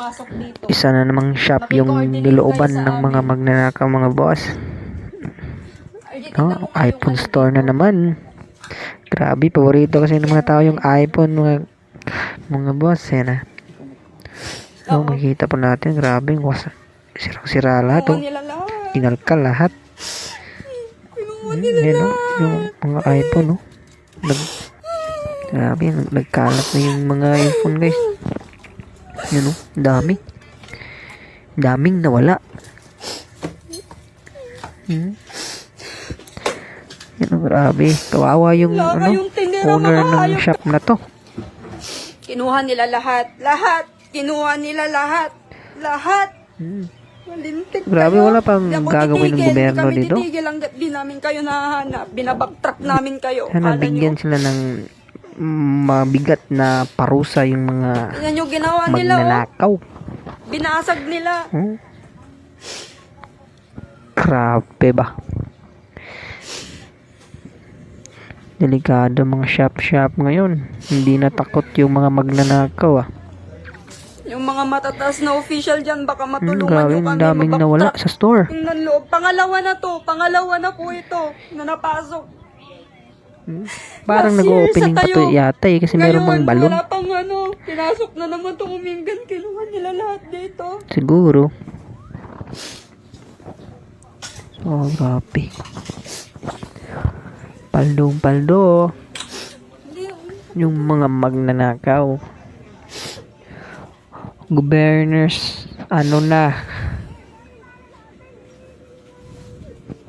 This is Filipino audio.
pumasok dito. Isa na namang shop yung nilooban ng mga magnanakaw mga boss. Oh, iPhone store na naman. Grabe, paborito kasi ng mga tao yung iPhone mga boss. Yan na. So, makikita po natin. Grabe, sirang-sira lahat. Oh. Tinalkal lahat. Yan o, yung mga iPhone. Oh. Grabe, nagkalat na yung mga iPhone guys. Yan o, dami. Daming nawala. Yan o, grabe. Kawawa yung owner ng shop na to. Kinuha nila lahat. Kinuha nila lahat. Malintik grabe, kayo. wala pang gagawin ng gobyerno dito. Kami titigil hanggat di namin kayo nahanap. Binabagtrack namin kayo. Sana bigyan sila ng mabigat na parusa yung mga yan yung ginawa nila, magnanakaw. Binasag nila. Grabe ba? Delikado mga shop ngayon. Hindi natakot yung mga magnanakaw. Yung mga matataas na official dyan, baka matulungan grabe, nyo kami. daming nawala sa store. Tingnan loob. Pangalawa na po ito na napasok. Parang nag-opening pa to yata kasi meron pang balon. Wala pang pinasok na naman itong uminggan. Kinuha nila lahat dito. Siguro. Oh, grabe. Paldo. Yung mga magnanakaw. Governors,